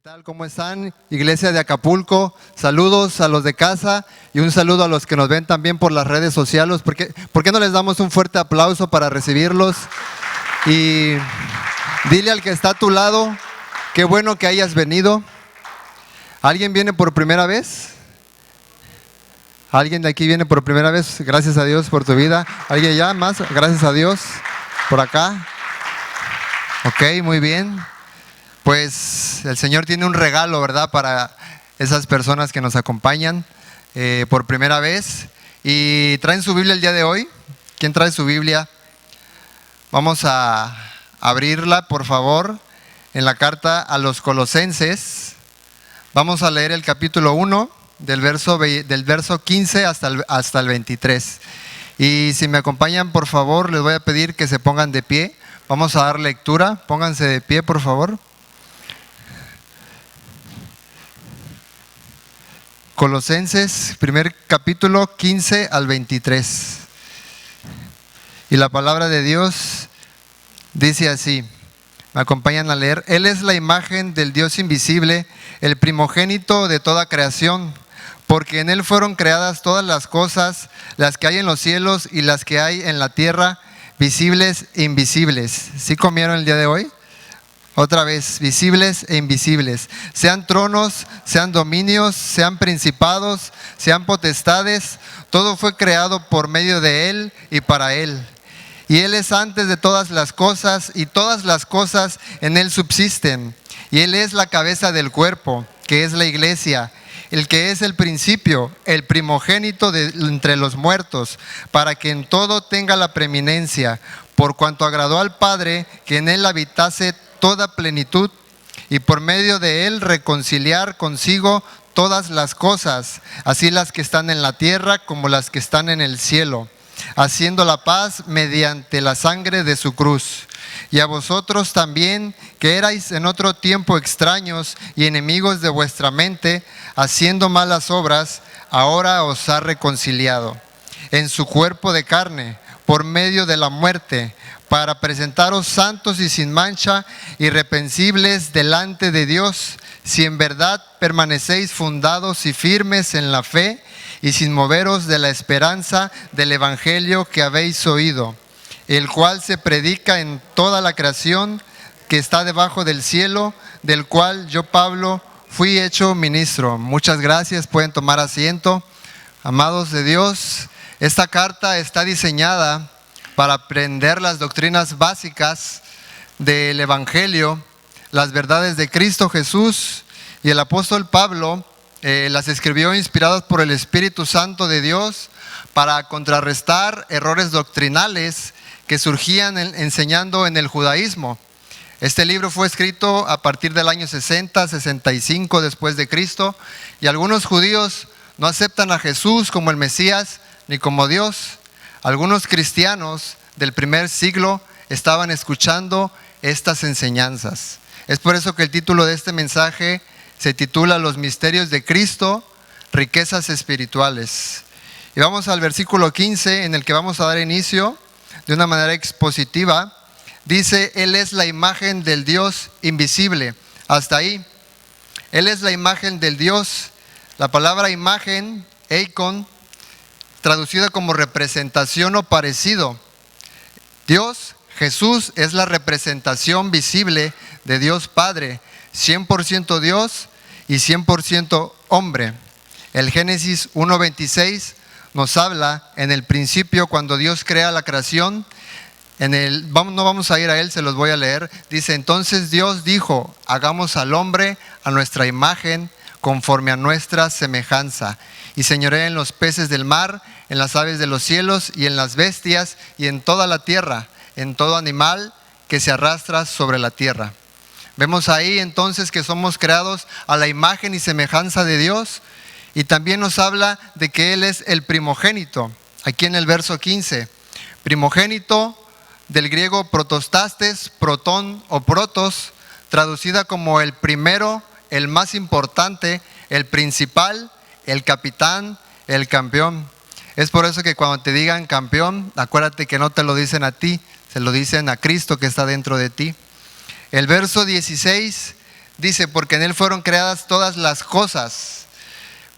tal? ¿Cómo están? Iglesia de Acapulco, saludos a los de casa y un saludo a los que nos ven también por las redes sociales. ¿Por qué no les damos un fuerte aplauso para recibirlos? Y dile al que está a tu lado, qué bueno que hayas venido. ¿Alguien viene por primera vez? ¿Alguien de aquí viene por primera vez? Gracias a Dios por tu vida. ¿Alguien ya más? Gracias a Dios. Por acá. Ok, muy bien. Pues el Señor tiene un regalo, ¿verdad? Para esas personas que nos acompañan por primera vez. Y traen su Biblia el día de hoy. ¿Quién trae su Biblia? Vamos a abrirla, por favor, en la carta a los Colosenses. Vamos a leer el capítulo 1, del verso 15 hasta el 23. Y si me acompañan, por favor, les voy a pedir que se pongan de pie. Vamos a dar lectura. Pónganse de pie, por favor. Colosenses, primer capítulo, 15 al 23. Y la palabra de Dios dice así. Me acompañan a leer. Él es la imagen del Dios invisible, el primogénito de toda creación, porque en Él fueron creadas todas las cosas, las que hay en los cielos y las que hay en la tierra, visibles e invisibles. ¿Sí comieron el día de hoy? Otra vez, visibles e invisibles. Sean tronos, sean dominios, sean principados, sean potestades, todo fue creado por medio de Él y para Él. Y Él es antes de todas las cosas, y todas las cosas en Él subsisten. Y Él es la cabeza del cuerpo, que es la iglesia, el que es el principio, el primogénito de entre los muertos, para que en todo tenga la preeminencia, por cuanto agradó al Padre que en Él habitase toda plenitud, y por medio de Él reconciliar consigo todas las cosas, así las que están en la tierra como las que están en el cielo, haciendo la paz mediante la sangre de su cruz. Y a vosotros también, que erais en otro tiempo extraños y enemigos de vuestra mente, haciendo malas obras, ahora os ha reconciliado en su cuerpo de carne, por medio de la muerte, para presentaros santos y sin mancha, irreprensibles delante de Dios, si en verdad permanecéis fundados y firmes en la fe, y sin moveros de la esperanza del evangelio que habéis oído, el cual se predica en toda la creación que está debajo del cielo, del cual yo, Pablo, fui hecho ministro. Muchas gracias, pueden tomar asiento. Amados de Dios, esta carta está diseñada para aprender las doctrinas básicas del evangelio, las verdades de Cristo Jesús, y el apóstol Pablo las escribió inspiradas por el Espíritu Santo de Dios para contrarrestar errores doctrinales que surgían enseñando en el judaísmo. Este libro fue escrito a partir del año 60, 65 después de Cristo, y algunos judíos no aceptan a Jesús como el Mesías ni como Dios. Algunos cristianos del primer siglo estaban escuchando estas enseñanzas. Es por eso que el título de este mensaje se titula Los misterios de Cristo, riquezas espirituales. Y vamos al versículo 15, en el que vamos a dar inicio de una manera expositiva. Dice, Él es la imagen del Dios invisible. Hasta ahí. Él es la imagen del Dios. La palabra imagen, eikon, traducida como representación o parecido. Dios, Jesús, es la representación visible de Dios Padre, 100% Dios y 100% hombre. El Génesis 1:26 nos habla en el principio, cuando Dios crea la creación. No vamos a ir a él, se los voy a leer. Dice, entonces Dios dijo, hagamos al hombre a nuestra imagen, conforme a nuestra semejanza, y señoree en los peces del mar, en las aves de los cielos, y en las bestias, y en toda la tierra, en todo animal que se arrastra sobre la tierra. Vemos ahí entonces que somos creados a la imagen y semejanza de Dios, y también nos habla de que Él es el primogénito. Aquí en el verso 15, primogénito, del griego protostastes, protón o protos, traducida como el primero, el más importante, el principal, el capitán, el campeón. Es por eso que cuando te digan campeón, acuérdate que no te lo dicen a ti, se lo dicen a Cristo que está dentro de ti. El verso 16 dice, porque en Él fueron creadas todas las cosas,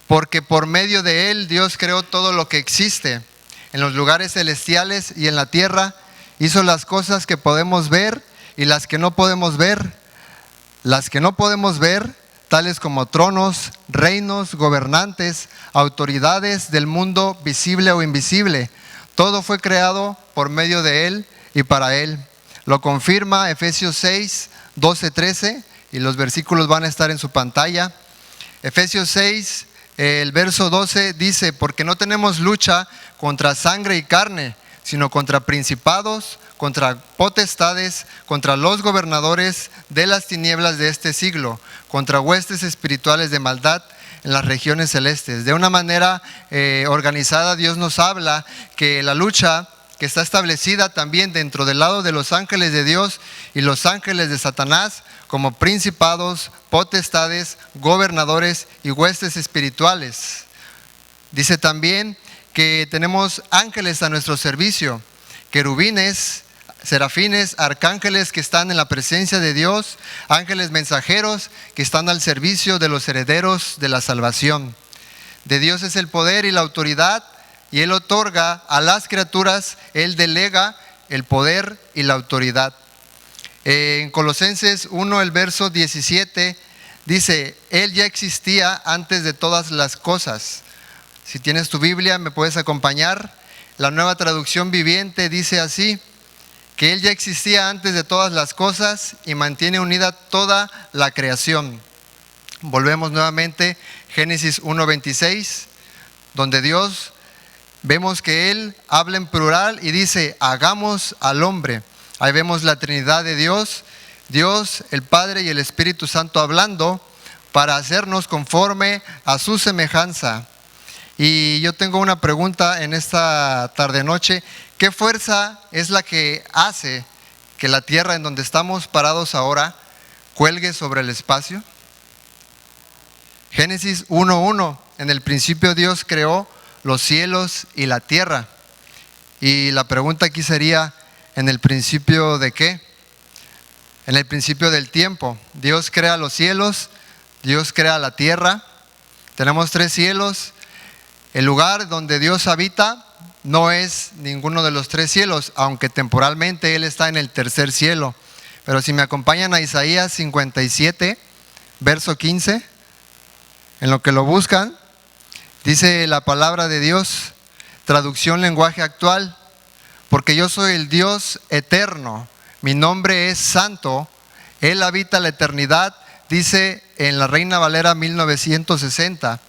porque por medio de Él Dios creó todo lo que existe, en los lugares celestiales y en la tierra, hizo las cosas que podemos ver y las que no podemos ver. Las que no podemos ver, tales como tronos, reinos, gobernantes, autoridades del mundo visible o invisible. Todo fue creado por medio de Él y para Él. Lo confirma Efesios 6, 12, 13, y los versículos van a estar en su pantalla. Efesios 6, el verso 12 dice, porque no tenemos lucha contra sangre y carne, sino contra principados, contra potestades, contra los gobernadores de las tinieblas de este siglo, contra huestes espirituales de maldad en las regiones celestes. De una manera organizada, Dios nos habla que la lucha que está establecida también dentro del lado de los ángeles de Dios y los ángeles de Satanás, como principados, potestades, gobernadores y huestes espirituales. Dice también que tenemos ángeles a nuestro servicio, querubines, serafines, arcángeles que están en la presencia de Dios, ángeles mensajeros que están al servicio de los herederos de la salvación. De Dios es el poder y la autoridad, y Él otorga a las criaturas, Él delega el poder y la autoridad. En Colosenses 1, el verso 17, dice, Él ya existía antes de todas las cosas. Si tienes tu Biblia, me puedes acompañar. La Nueva Traducción Viviente dice así, que Él ya existía antes de todas las cosas y mantiene unida toda la creación. Volvemos nuevamente, Génesis 1:26, donde Dios, vemos que Él habla en plural y dice, hagamos al hombre. Ahí vemos la Trinidad de Dios, Dios, el Padre y el Espíritu Santo hablando para hacernos conforme a su semejanza. Y yo tengo una pregunta en esta tarde-noche. ¿Qué fuerza es la que hace que la tierra en donde estamos parados ahora cuelgue sobre el espacio? Génesis 1:1, en el principio Dios creó los cielos y la tierra. Y la pregunta aquí sería, ¿en el principio de qué? En el principio del tiempo. Dios crea los cielos, Dios crea la tierra. Tenemos 3 cielos. El lugar donde Dios habita no es ninguno de los 3 cielos, aunque temporalmente Él está en el tercer cielo. Pero si me acompañan a Isaías 57, verso 15, en lo que lo buscan, dice la palabra de Dios, traducción lenguaje actual, porque yo soy el Dios eterno, mi nombre es santo, Él habita la eternidad, dice en la Reina Valera 1960.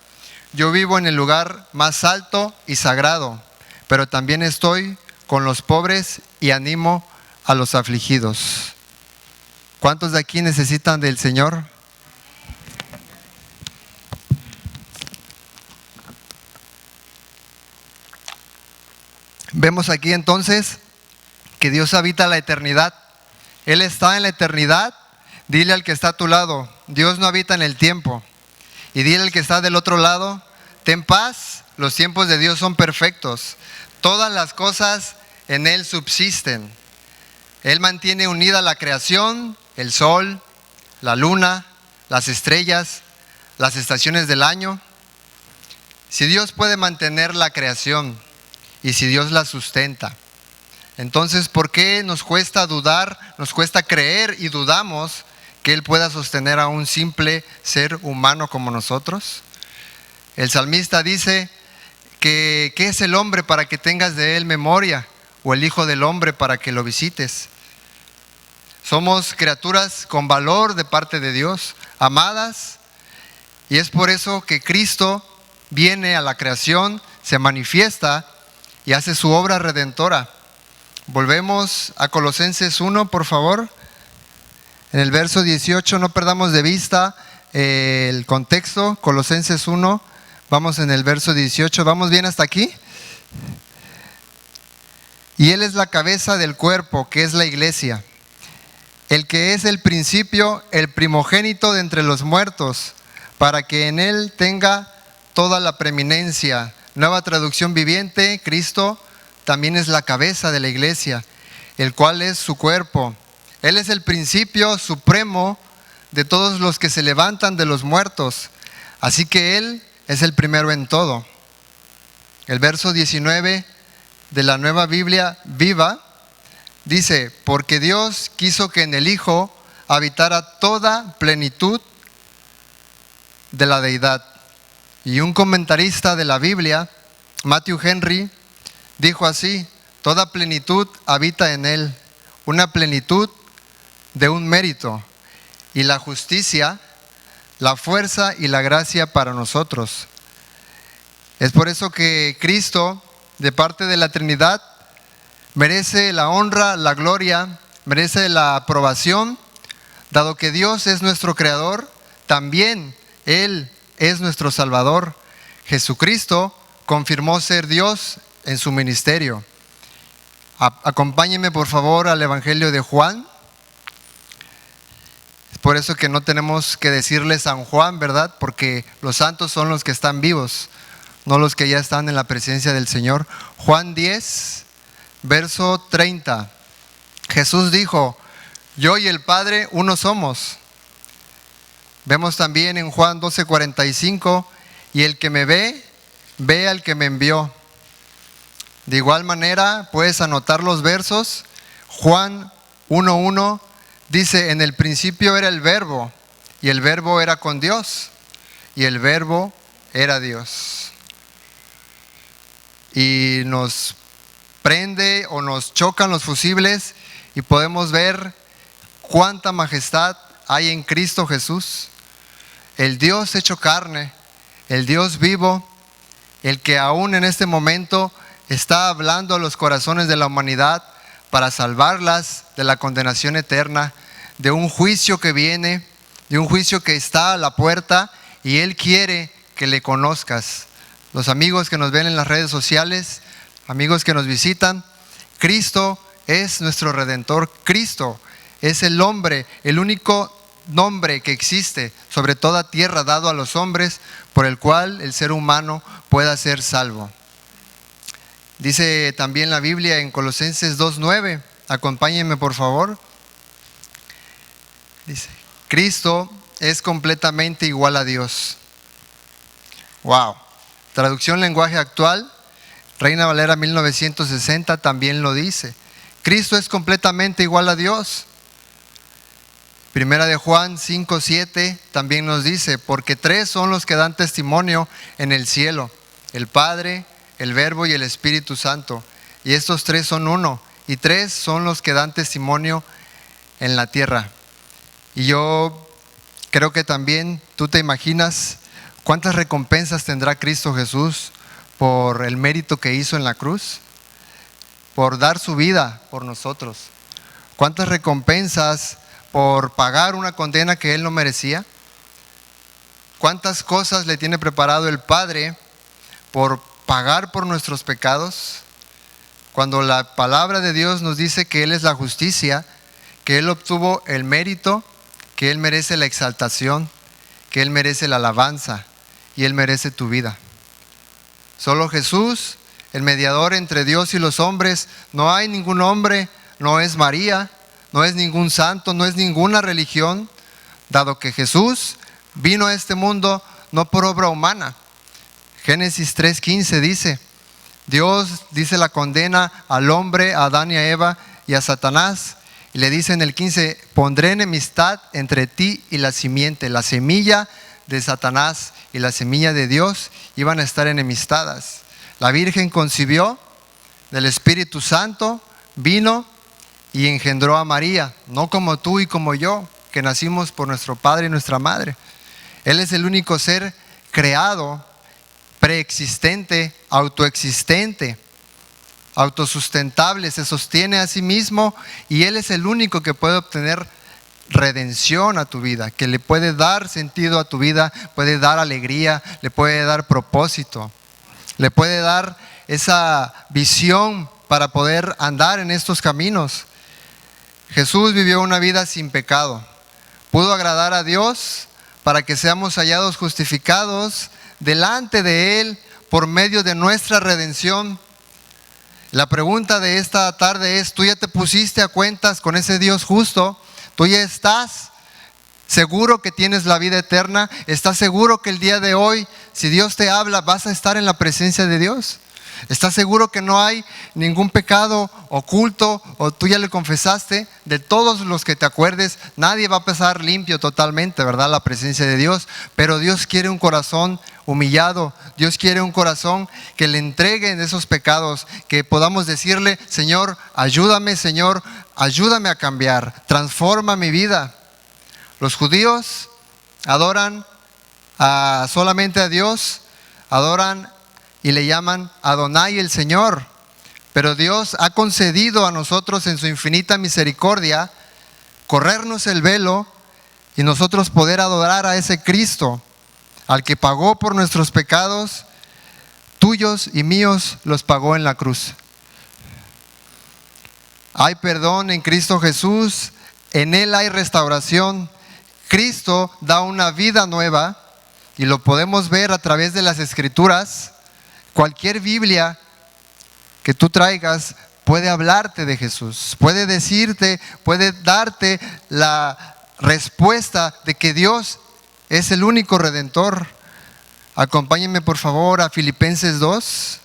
Yo vivo en el lugar más alto y sagrado, pero también estoy con los pobres y animo a los afligidos. ¿Cuántos de aquí necesitan del Señor? Vemos aquí entonces que Dios habita la eternidad. Él está en la eternidad. Dile al que está a tu lado, Dios no habita en el tiempo. Y dile al que está del otro lado, ten paz, los tiempos de Dios son perfectos. Todas las cosas en Él subsisten. Él mantiene unida la creación, el sol, la luna, las estrellas, las estaciones del año. Si Dios puede mantener la creación y si Dios la sustenta, entonces ¿por qué nos cuesta dudar, nos cuesta creer y dudamos que Él pueda sostener a un simple ser humano como nosotros? El salmista dice que ¿qué es el hombre para que tengas de él memoria? O el hijo del hombre para que lo visites. Somos criaturas con valor de parte de Dios, amadas, y es por eso que Cristo viene a la creación, se manifiesta y hace su obra redentora. Volvemos a Colosenses 1, por favor. En el verso 18, no perdamos de vista el contexto. Colosenses 1, vamos en el verso 18. ¿Vamos bien hasta aquí? Y Él es la cabeza del cuerpo, que es la iglesia, el que es el principio, el primogénito de entre los muertos, para que en Él tenga toda la preeminencia. Nueva Traducción Viviente, Cristo también es la cabeza de la iglesia, el cual es su cuerpo. Él es el principio supremo de todos los que se levantan de los muertos, así que Él es el primero en todo. El verso 19 de la Nueva Biblia Viva dice: porque Dios quiso que en el Hijo habitara toda plenitud de la deidad. Y un comentarista de la Biblia, Matthew Henry, dijo así: toda plenitud habita en Él, una plenitud de un mérito, y la justicia, la fuerza y la gracia para nosotros. Es por eso que Cristo, de parte de la Trinidad, merece la honra, la gloria, merece la aprobación, dado que Dios es nuestro Creador, también Él es nuestro Salvador. Jesucristo confirmó ser Dios en su ministerio. Acompáñenme por favor al Evangelio de Juan. Es por eso que no tenemos que decirle San Juan, ¿verdad? Porque los santos son los que están vivos, no los que ya están en la presencia del Señor. Juan 10, verso 30. Jesús dijo: yo y el Padre uno somos. Vemos también en Juan 12:45: y el que me ve, ve al que me envió. De igual manera, puedes anotar los versos. Juan 1:1 dice: en el principio era el Verbo, y el Verbo era con Dios, y el Verbo era Dios. Y nos prende o nos chocan los fusibles y podemos ver cuánta majestad hay en Cristo Jesús, el Dios hecho carne, el Dios vivo, el que aún en este momento está hablando a los corazones de la humanidad para salvarlas de la condenación eterna, de un juicio que viene, de un juicio que está a la puerta, y Él quiere que le conozcas. Los amigos que nos ven en las redes sociales, amigos que nos visitan, Cristo es nuestro Redentor. Cristo es el hombre, el único nombre que existe sobre toda tierra dado a los hombres, por el cual el ser humano pueda ser salvo. Dice también la Biblia en Colosenses 2:9, acompáñenme por favor. Dice: Cristo es completamente igual a Dios. Wow. Traducción lenguaje actual, Reina Valera 1960 también lo dice. Cristo es completamente igual a Dios. Primera de Juan 5:7 también nos dice: porque tres son los que dan testimonio en el cielo: el Padre, el Verbo y el Espíritu Santo. Y estos tres son uno, y tres son los que dan testimonio en la tierra. Y yo creo que también tú te imaginas cuántas recompensas tendrá Cristo Jesús por el mérito que hizo en la cruz, por dar su vida por nosotros. Cuántas recompensas por pagar una condena que Él no merecía. Cuántas cosas le tiene preparado el Padre por pagar por nuestros pecados, cuando la palabra de Dios nos dice que Él es la justicia, que Él obtuvo el mérito, que Él merece la exaltación, que Él merece la alabanza y Él merece tu vida. Solo Jesús, el mediador entre Dios y los hombres. No hay ningún hombre, no es María, no es ningún santo, no es ninguna religión, dado que Jesús vino a este mundo no por obra humana. Génesis 3:15 dice: Dios, dice, la condena al hombre, a Adán y a Eva y a Satanás, y le dice en el 15: pondré enemistad entre ti y la simiente. La semilla de Satanás y la semilla de Dios iban a estar enemistadas. La Virgen concibió del Espíritu Santo, vino y engendró a María, no como tú y como yo, que nacimos por nuestro padre y nuestra madre. Él es el único ser creado, preexistente, autoexistente, autosustentable, se sostiene a sí mismo, y Él es el único que puede obtener redención a tu vida, que le puede dar sentido a tu vida, puede dar alegría, le puede dar propósito, le puede dar esa visión para poder andar en estos caminos. Jesús vivió una vida sin pecado, pudo agradar a Dios para que seamos hallados justificados delante de Él por medio de nuestra redención. La pregunta de esta tarde es: ¿tú ya te pusiste a cuentas con ese Dios justo? ¿Tú ya estás seguro que tienes la vida eterna, estás seguro que el día de hoy, si Dios te habla, vas a estar en la presencia de Dios. ¿Estás seguro que no hay ningún pecado oculto o tú ya le confesaste? De todos los que te acuerdes, nadie va a pasar limpio totalmente, ¿verdad? La presencia de Dios. Pero Dios quiere un corazón humillado. Dios quiere un corazón que le entreguen esos pecados, que podamos decirle: Señor, ayúdame a cambiar, transforma mi vida. Los judíos adoran solamente a Dios, adoran y le llaman Adonai, el Señor. Pero Dios ha concedido a nosotros en su infinita misericordia corrernos el velo y nosotros poder adorar a ese Cristo, al que pagó por nuestros pecados, tuyos y míos, los pagó en la cruz. Hay perdón en Cristo Jesús, en Él hay restauración. Cristo da una vida nueva y lo podemos ver a través de las Escrituras. Cualquier Biblia que tú traigas puede hablarte de Jesús, puede decirte, puede darte la respuesta de que Dios es el único Redentor. Acompáñenme por favor a Filipenses 2,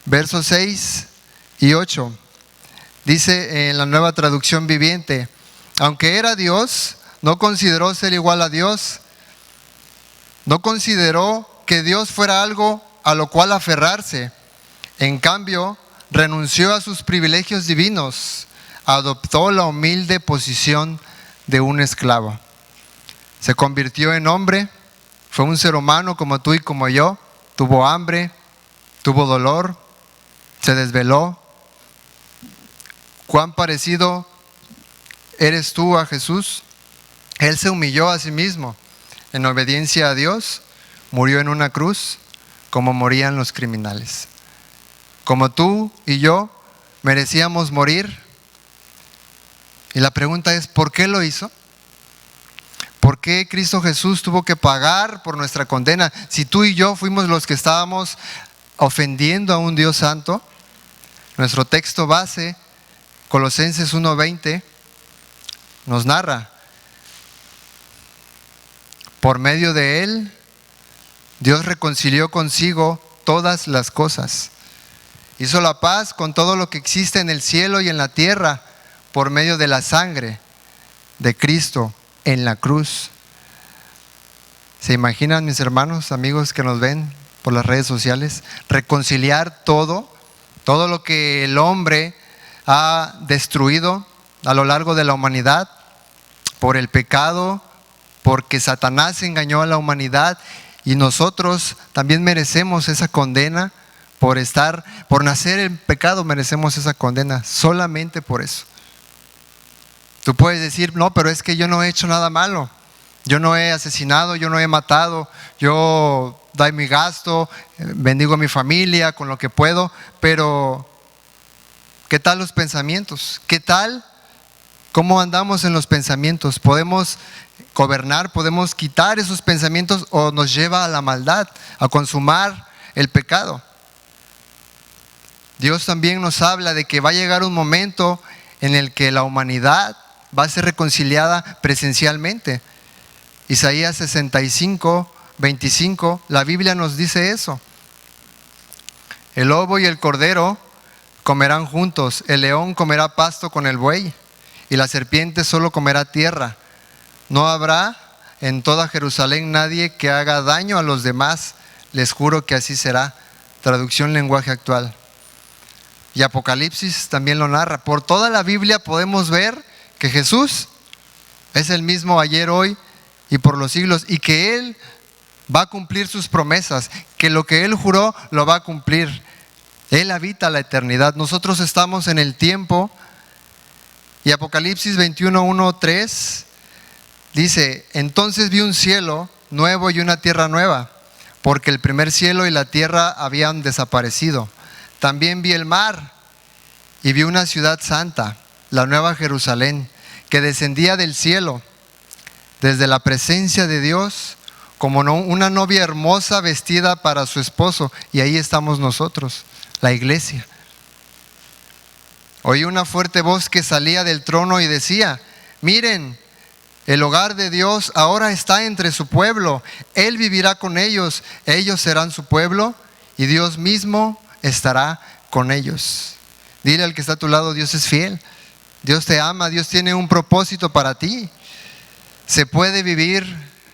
versos 6 y 8. Dice en la Nueva Traducción Viviente: aunque era Dios, no consideró ser igual a Dios. No consideró que Dios fuera algo a lo cual aferrarse. En cambio, renunció a sus privilegios divinos. Adoptó la humilde posición de un esclavo. Se convirtió en hombre. Fue un ser humano como tú y como yo. Tuvo hambre, tuvo dolor, se desveló. ¿Cuán parecido eres tú a Jesús? Él se humilló a sí mismo. En obediencia a Dios, murió en una cruz como morían los criminales. Como tú y yo merecíamos morir. Y la pregunta es: ¿por qué lo hizo? ¿Por qué Cristo Jesús tuvo que pagar por nuestra condena? Si tú y yo fuimos los que estábamos ofendiendo a un Dios santo. Nuestro texto base, Colosenses 1:20, nos narra: por medio de Él, Dios reconcilió consigo todas las cosas. Hizo la paz con todo lo que existe en el cielo y en la tierra por medio de la sangre de Cristo en la cruz. ¿Se imaginan, mis hermanos, amigos que nos ven por las redes sociales, reconciliar todo lo que el hombre ha destruido a lo largo de la humanidad por el pecado, porque Satanás engañó a la humanidad y nosotros también merecemos esa condena por nacer en pecado, merecemos esa condena solamente por eso. Tú puedes decir: no, pero es que yo no he hecho nada malo, yo no he asesinado, yo no he matado, yo doy mi gasto, bendigo a mi familia con lo que puedo. Pero ¿qué tal los pensamientos? ¿Qué tal cómo andamos en los pensamientos? ¿Podemos gobernar, podemos quitar esos pensamientos o nos lleva a la maldad, a consumar el pecado? Dios también nos habla de que va a llegar un momento en el que la humanidad va a ser reconciliada presencialmente. Isaías 65:25, la Biblia nos dice eso: el lobo y el cordero comerán juntos, el león comerá pasto con el buey y la serpiente solo comerá tierra. No habrá en toda Jerusalén nadie que haga daño a los demás, les juro que así será. Traducción lenguaje actual. Y Apocalipsis también lo narra. Por toda la Biblia podemos ver que Jesús es el mismo ayer, hoy y por los siglos, y que Él va a cumplir sus promesas, que lo que Él juró lo va a cumplir. Él habita la eternidad. Nosotros estamos en el tiempo. Y Apocalipsis 21:1-3 dice: entonces vi un cielo nuevo y una tierra nueva, porque el primer cielo y la tierra habían desaparecido. También vi el mar y vi una ciudad santa, la nueva Jerusalén, que descendía del cielo, desde la presencia de Dios, como una novia hermosa vestida para su esposo. Y ahí estamos nosotros, la iglesia. Oí una fuerte voz que salía del trono y decía: Miren, el hogar de Dios ahora está entre su pueblo. Él vivirá con ellos, ellos serán su pueblo y Dios mismo estará con ellos. Dile al que está a tu lado, Dios es fiel. Dios te ama, Dios tiene un propósito para ti. Se puede vivir,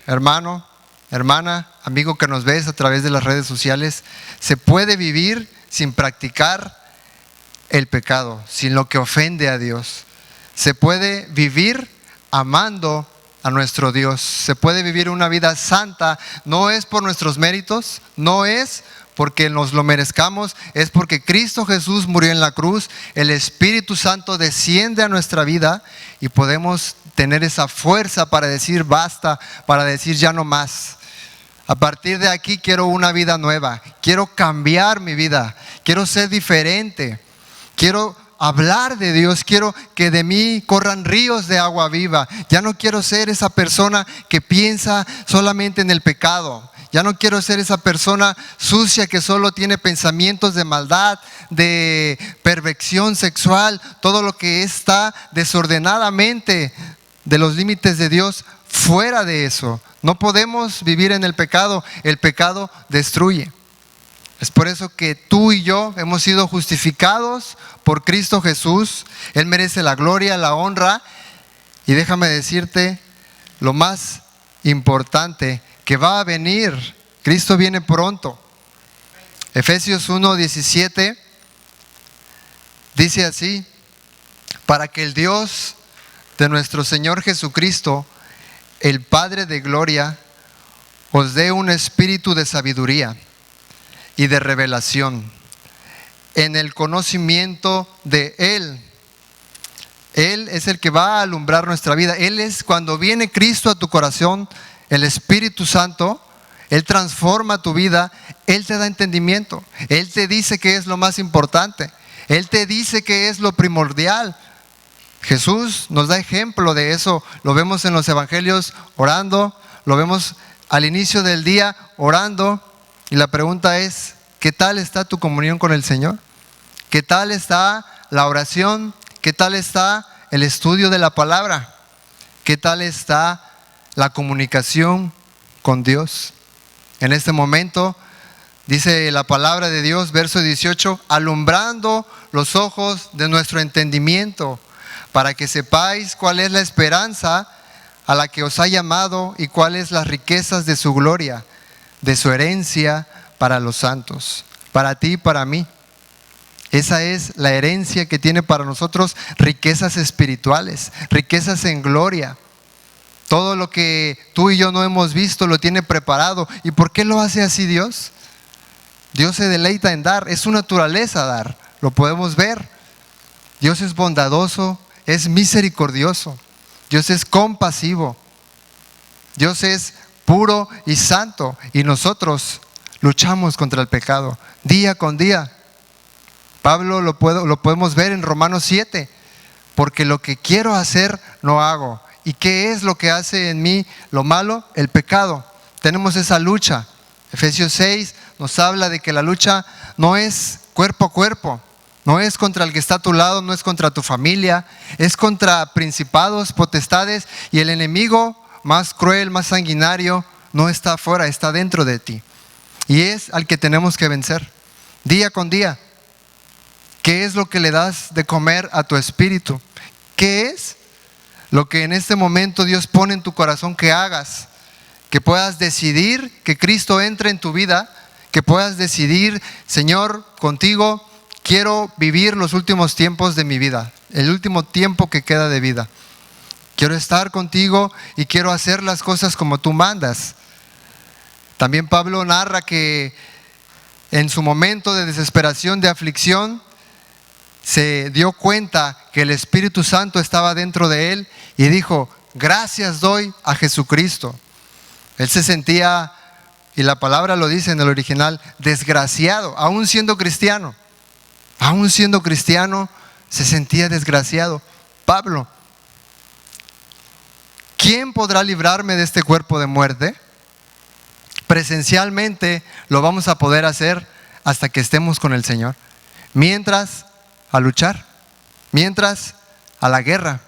hermano, hermana, amigo que nos ves a través de las redes sociales, se puede vivir sin practicar el pecado, sin lo que ofende a Dios. Se puede vivir amando a nuestro Dios. Se puede vivir una vida santa. No es por nuestros méritos, no es porque nos lo merezcamos, es porque Cristo Jesús murió en la cruz. El Espíritu Santo desciende a nuestra vida y podemos tener esa fuerza para decir basta, para decir ya no más. A partir de aquí quiero una vida nueva, quiero cambiar mi vida, quiero ser diferente, quiero hablar de Dios, quiero que de mí corran ríos de agua viva. Ya no quiero ser esa persona que piensa solamente en el pecado. Ya no quiero ser esa persona sucia que solo tiene pensamientos de maldad, de perversión sexual, todo lo que está desordenadamente de los límites de Dios. Fuera de eso, no podemos vivir en el pecado destruye. Es por eso que tú y yo hemos sido justificados por Cristo Jesús. Él merece la gloria, la honra. Y déjame decirte lo más importante, que va a venir. Cristo viene pronto. Efesios 1:17 dice así: para que el Dios de nuestro Señor Jesucristo, el Padre de gloria, os dé un espíritu de sabiduría y de revelación en el conocimiento de Él. Él es el que va a alumbrar nuestra vida. Él es, cuando viene Cristo a tu corazón, el Espíritu Santo, Él transforma tu vida, Él te da entendimiento, Él te dice qué es lo más importante, Él te dice qué es lo primordial. Jesús nos da ejemplo de eso, lo vemos en los evangelios orando, lo vemos al inicio del día orando, y la pregunta es: ¿qué tal está tu comunión con el Señor? ¿Qué tal está la oración? ¿Qué tal está el estudio de la palabra? ¿Qué tal está la comunicación con Dios? En este momento dice la palabra de Dios, verso 18: alumbrando los ojos de nuestro entendimiento, para que sepáis cuál es la esperanza a la que os ha llamado y cuáles las riquezas de su gloria, de su herencia para los santos, para ti y para mí. Esa es la herencia que tiene para nosotros: riquezas espirituales, riquezas en gloria. Todo lo que tú y yo no hemos visto lo tiene preparado. ¿Y por qué lo hace así Dios? Dios se deleita en dar, es su naturaleza dar, lo podemos ver. Dios es bondadoso, es misericordioso, Dios es compasivo, Dios es puro y santo, y nosotros luchamos contra el pecado día con día. Pablo lo podemos ver en Romanos 7, porque lo que quiero hacer no hago. ¿Y qué es lo que hace en mí lo malo? El pecado. Tenemos esa lucha. Efesios 6 nos habla de que la lucha no es cuerpo a cuerpo, no es contra el que está a tu lado, no es contra tu familia, es contra principados, potestades, y el enemigo más cruel, más sanguinario, no está afuera, está dentro de ti. Y es al que tenemos que vencer día con día. ¿Qué es lo que le das de comer a tu espíritu? ¿Qué es lo que en este momento Dios pone en tu corazón que hagas? Que puedas decidir que Cristo entre en tu vida, que puedas decidir: Señor, contigo quiero vivir los últimos tiempos de mi vida, el último tiempo que queda de vida. Quiero estar contigo y quiero hacer las cosas como tú mandas. También Pablo narra que en su momento de desesperación, de aflicción, se dio cuenta que el Espíritu Santo estaba dentro de él y dijo: gracias doy a Jesucristo. Él se sentía, y la palabra lo dice en el original, desgraciado, aún siendo cristiano. Aún siendo cristiano, se sentía desgraciado. Pablo: ¿quién podrá librarme de este cuerpo de muerte? Presencialmente lo vamos a poder hacer hasta que estemos con el Señor. Mientras, a luchar. Mientras, a la guerra.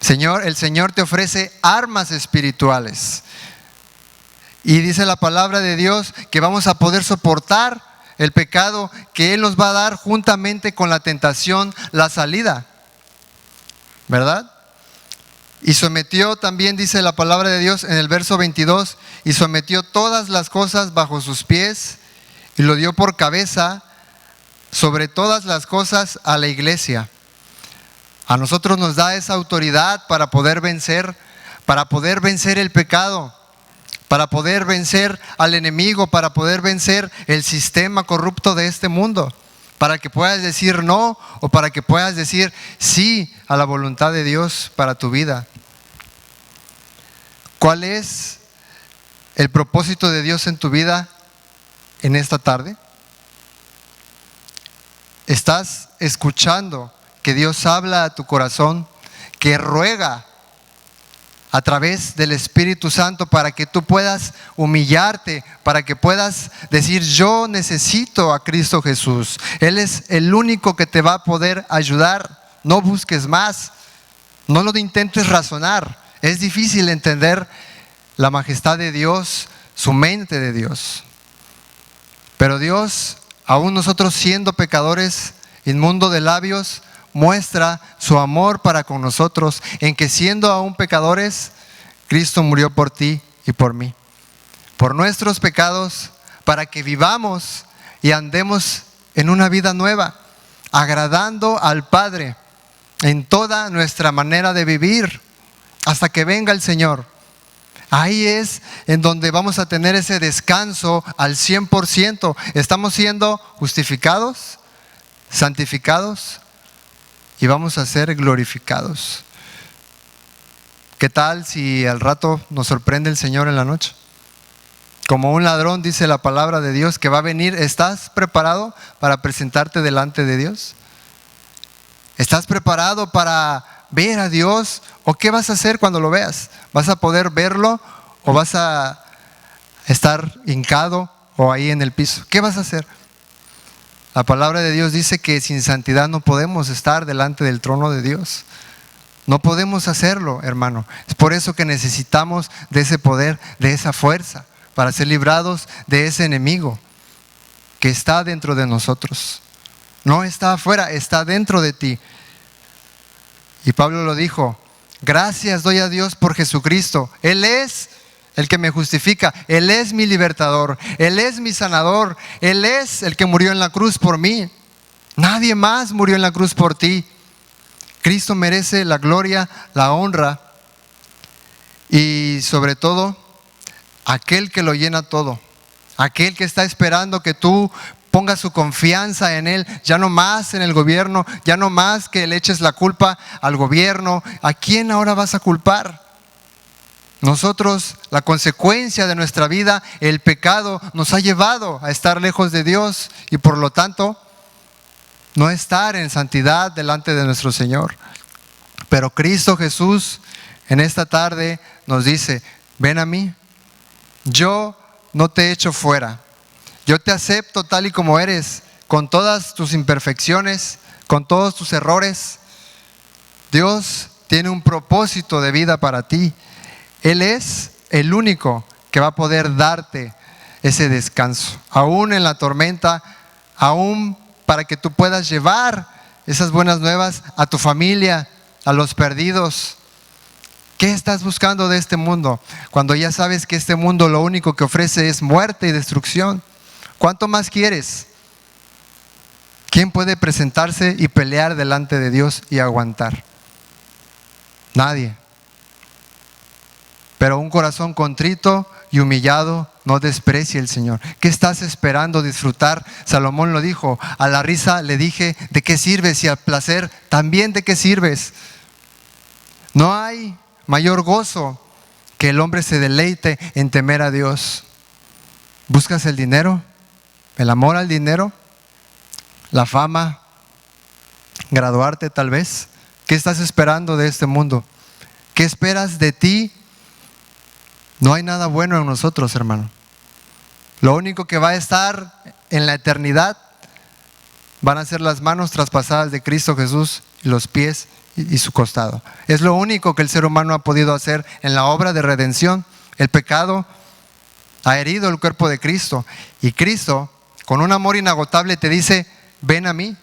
El Señor te ofrece armas espirituales. Y dice la palabra de Dios que vamos a poder soportar el pecado, que Él nos va a dar juntamente con la tentación la salida. ¿Verdad? Y sometió también, dice la palabra de Dios en el verso 22, y sometió todas las cosas bajo sus pies y lo dio por cabeza sobre todas las cosas a la iglesia. A nosotros nos da esa autoridad para poder vencer el pecado, para poder vencer al enemigo, para poder vencer el sistema corrupto de este mundo, para que puedas decir no o para que puedas decir sí a la voluntad de Dios para tu vida. ¿Cuál es el propósito de Dios en tu vida en esta tarde? ¿Estás escuchando que Dios habla a tu corazón, que ruega a través del Espíritu Santo para que tú puedas humillarte, para que puedas decir: yo necesito a Cristo Jesús? Él es el único que te va a poder ayudar. No busques más, no lo intentes razonar. Es difícil entender la majestad de Dios, su mente de Dios. Pero Dios, aún nosotros siendo pecadores, inmundo de labios, muestra su amor para con nosotros, en que siendo aún pecadores, Cristo murió por ti y por mí, por nuestros pecados, para que vivamos y andemos en una vida nueva, agradando al Padre en toda nuestra manera de vivir, hasta que venga el Señor. Ahí es en donde vamos a tener ese descanso al 100%. Estamos siendo justificados, santificados y vamos a ser glorificados. ¿Qué tal si al rato nos sorprende el Señor en la noche? Como un ladrón, dice la palabra de Dios, que va a venir. ¿Estás preparado para presentarte delante de Dios? ¿Estás preparado para ver a Dios? ¿O qué vas a hacer cuando lo veas? ¿Vas a poder verlo o vas a estar hincado o ahí en el piso? ¿Qué vas a hacer? La palabra de Dios dice que sin santidad no podemos estar delante del trono de Dios. No podemos hacerlo, hermano. Es por eso que necesitamos de ese poder, de esa fuerza, para ser librados de ese enemigo que está dentro de nosotros. No está afuera, está dentro de ti. Y Pablo lo dijo: gracias doy a Dios por Jesucristo. Él es el que me justifica, Él es mi libertador, Él es mi sanador, Él es el que murió en la cruz por mí. Nadie más murió en la cruz por ti. Cristo merece la gloria, la honra y sobre todo aquel que lo llena todo, aquel que está esperando que tú pongas su confianza en Él, ya no más en el gobierno, ya no más que le eches la culpa al gobierno. ¿A quién ahora vas a culpar? Nosotros, la consecuencia de nuestra vida, el pecado, nos ha llevado a estar lejos de Dios y por lo tanto no estar en santidad delante de nuestro Señor. Pero Cristo Jesús en esta tarde nos dice: ven a mí, yo no te echo fuera. Yo te acepto tal y como eres, con todas tus imperfecciones, con todos tus errores. Dios tiene un propósito de vida para ti. Él es el único que va a poder darte ese descanso, aún en la tormenta, aún para que tú puedas llevar esas buenas nuevas a tu familia, a los perdidos. ¿Qué estás buscando de este mundo cuando ya sabes que este mundo lo único que ofrece es muerte y destrucción? ¿Cuánto más quieres? ¿Quién puede presentarse y pelear delante de Dios y aguantar? Nadie. Pero un corazón contrito y humillado no desprecie el Señor. ¿Qué estás esperando disfrutar? Salomón lo dijo: a la risa le dije, ¿de qué sirves? Y al placer también, ¿de qué sirves? No hay mayor gozo que el hombre se deleite en temer a Dios. ¿Buscas el dinero? ¿El amor al dinero? ¿La fama? ¿Graduarte tal vez? ¿Qué estás esperando de este mundo? ¿Qué esperas de ti? No hay nada bueno en nosotros, hermano. Lo único que va a estar en la eternidad van a ser las manos traspasadas de Cristo Jesús y los pies y su costado. Es lo único que el ser humano ha podido hacer en la obra de redención. El pecado ha herido el cuerpo de Cristo, y Cristo, con un amor inagotable, te dice: ven a mí.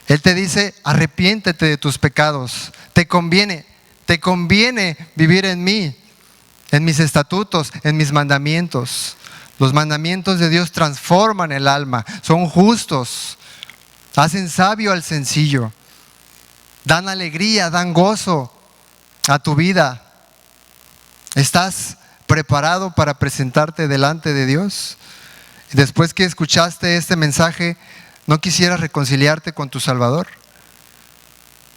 Él te dice: arrepiéntete de tus pecados. Te conviene vivir en mí, en mis estatutos, en mis mandamientos. Los mandamientos de Dios transforman el alma, son justos, hacen sabio al sencillo, dan alegría, dan gozo a tu vida. ¿Estás preparado para presentarte delante de Dios? Después que escuchaste este mensaje, ¿no quisieras reconciliarte con tu Salvador?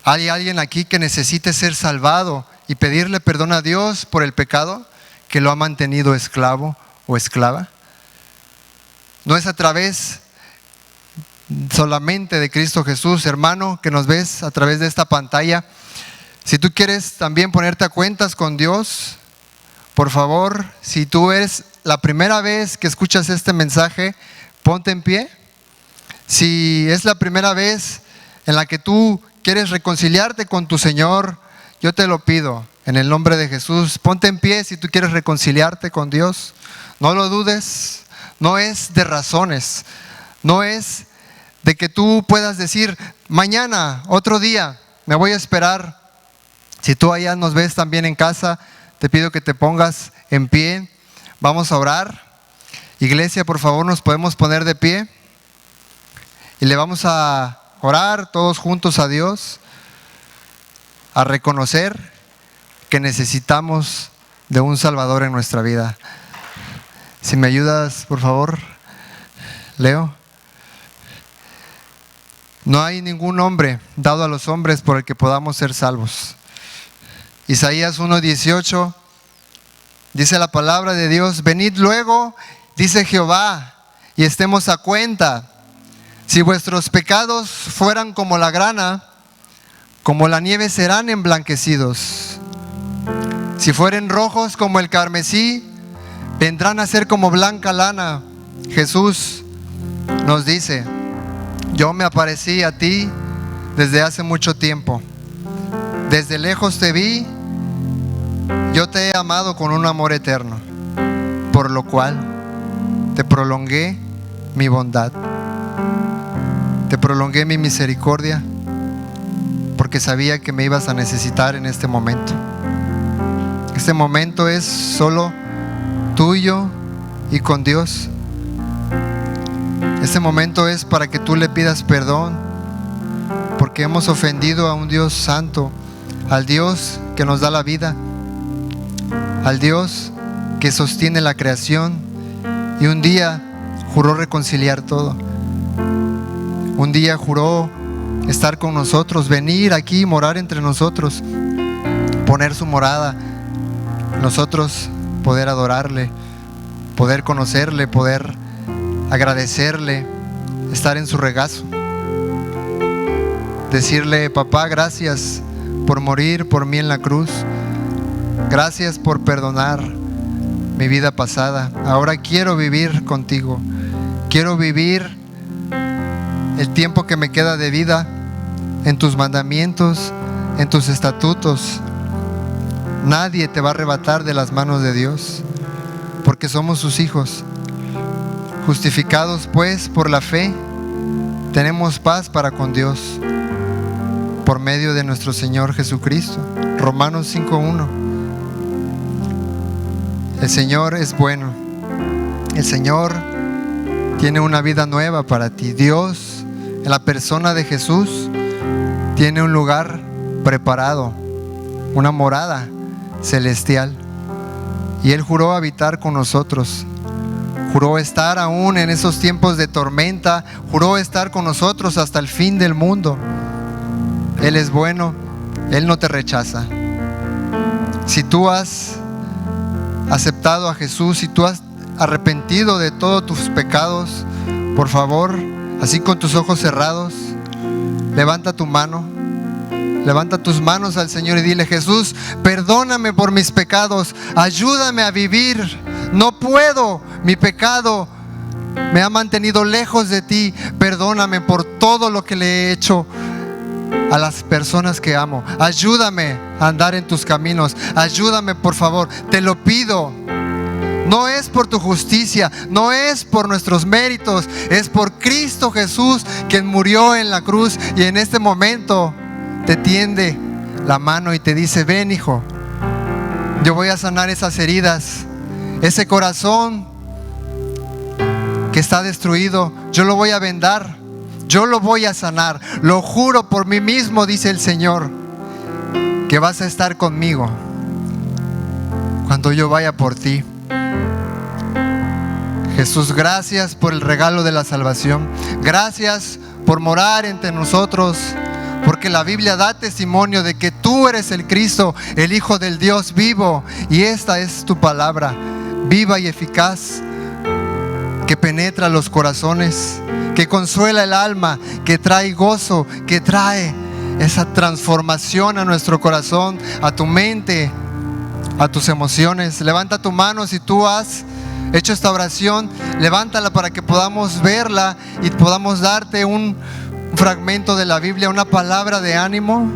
¿Hay alguien aquí que necesite ser salvado y pedirle perdón a Dios por el pecado que lo ha mantenido esclavo o esclava? No es a través solamente de Cristo Jesús, hermano, que nos ves a través de esta pantalla. Si tú quieres también ponerte a cuentas con Dios, por favor, si tú eres la primera vez que escuchas este mensaje, ponte en pie. Si es la primera vez en la que tú quieres reconciliarte con tu Señor, yo te lo pido en el nombre de Jesús. Ponte en pie si tú quieres reconciliarte con Dios. No lo dudes. No es de razones. No es de que tú puedas decir: mañana, otro día, me voy a esperar. Si tú allá nos ves también en casa, te pido que te pongas en pie. Vamos a orar. Iglesia, por favor, nos podemos poner de pie y le vamos a orar todos juntos a Dios, a reconocer que necesitamos de un Salvador en nuestra vida. Si me ayudas, por favor, Leo. No hay ningún nombre dado a los hombres por el que podamos ser salvos. Isaías 1:18 dice la palabra de Dios: venid luego, dice Jehová, y estemos a cuenta. Si vuestros pecados fueran como la grana, como la nieve serán emblanquecidos. Si fueren rojos como el carmesí, vendrán a ser como blanca lana. Jesús nos dice: yo me aparecí a ti desde hace mucho tiempo. Desde lejos te vi, yo te he amado con un amor eterno, por lo cual te prolongué mi bondad. Te prolongué mi misericordia, porque sabía que me ibas a necesitar en este momento. Este momento es solo tuyo y con Dios. Este momento es para que tú le pidas perdón, porque hemos ofendido a un Dios santo, al Dios que nos da la vida, al Dios que sostiene la creación y un día juró reconciliar todo. Un día juró estar con nosotros, venir aquí, morar entre nosotros, poner su morada, nosotros poder adorarle, poder conocerle, poder agradecerle, estar en su regazo, decirle: papá, gracias por morir por mí en la cruz, gracias por perdonar mi vida pasada, ahora quiero vivir contigo, quiero vivir el tiempo que me queda de vida en tus mandamientos, en tus estatutos. Nadie te va a arrebatar de las manos de Dios, porque somos sus hijos. Justificados pues por la fe, tenemos paz para con Dios por medio de nuestro Señor Jesucristo. Romanos 5:1. El Señor es bueno. El Señor tiene una vida nueva para ti. Dios, en la persona de Jesús, tiene un lugar preparado, una morada celestial. Y Él juró habitar con nosotros. Juró estar aún en esos tiempos de tormenta. Juró estar con nosotros hasta el fin del mundo. Él es bueno. Él no te rechaza. Si tú has aceptado a Jesús, si tú has arrepentido de todos tus pecados, por favor, así con tus ojos cerrados, levanta tu mano. Levanta tus manos al Señor y dile: Jesús, perdóname por mis pecados, ayúdame a vivir. No puedo, mi pecado me ha mantenido lejos de ti. Perdóname por todo lo que le he hecho a las personas que amo. Ayúdame a andar en tus caminos. Ayúdame, por favor, te lo pido. No es por tu justicia, no es por nuestros méritos, es por Cristo Jesús, quien murió en la cruz y en este momento te tiende la mano y te dice: ven, hijo, yo voy a sanar esas heridas, ese corazón que está destruido, yo lo voy a vendar, yo lo voy a sanar. Lo juro por mí mismo, dice el Señor, que vas a estar conmigo cuando yo vaya por ti. Jesús, gracias por el regalo de la salvación. Gracias por morar entre nosotros, porque la Biblia da testimonio de que tú eres el Cristo, el Hijo del Dios vivo. Y esta es tu palabra, viva y eficaz, que penetra los corazones, que consuela el alma, que trae gozo, que trae esa transformación a nuestro corazón, a tu mente, a tus emociones. Levanta tu mano si tú has hecho esta oración, levántala para que podamos verla y podamos darte un fragmento de la Biblia, una palabra de ánimo,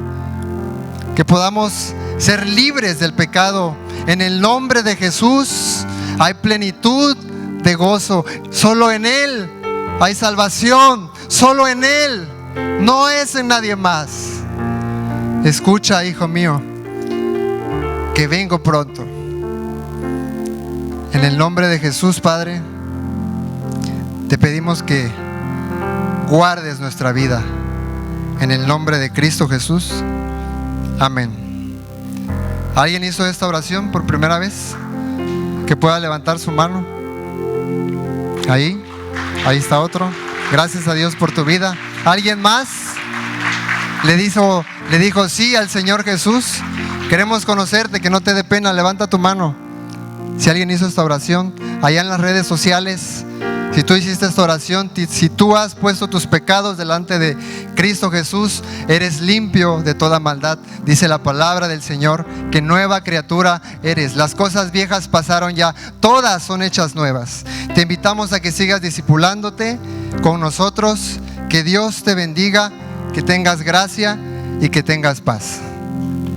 que podamos ser libres del pecado. En el nombre de Jesús hay plenitud de gozo. Solo en Él hay salvación, solo en Él, no es en nadie más. Escucha, hijo mío, que vengo pronto. En el nombre de Jesús, Padre, te pedimos que guardes nuestra vida. En el nombre de Cristo Jesús. Amén. ¿Alguien hizo esta oración por primera vez? Que pueda levantar su mano. Ahí está otro. Gracias a Dios por tu vida. ¿Alguien más le dijo sí al Señor Jesús? Queremos conocerte, que no te dé pena. Levanta tu mano. Si alguien hizo esta oración, allá en las redes sociales, si tú hiciste esta oración, si tú has puesto tus pecados delante de Cristo Jesús, eres limpio de toda maldad. Dice la palabra del Señor que nueva criatura eres. Las cosas viejas pasaron ya, todas son hechas nuevas. Te invitamos a que sigas discipulándote con nosotros. Que Dios te bendiga, que tengas gracia y que tengas paz.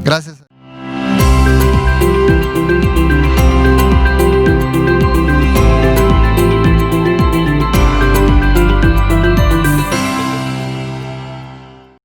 Gracias.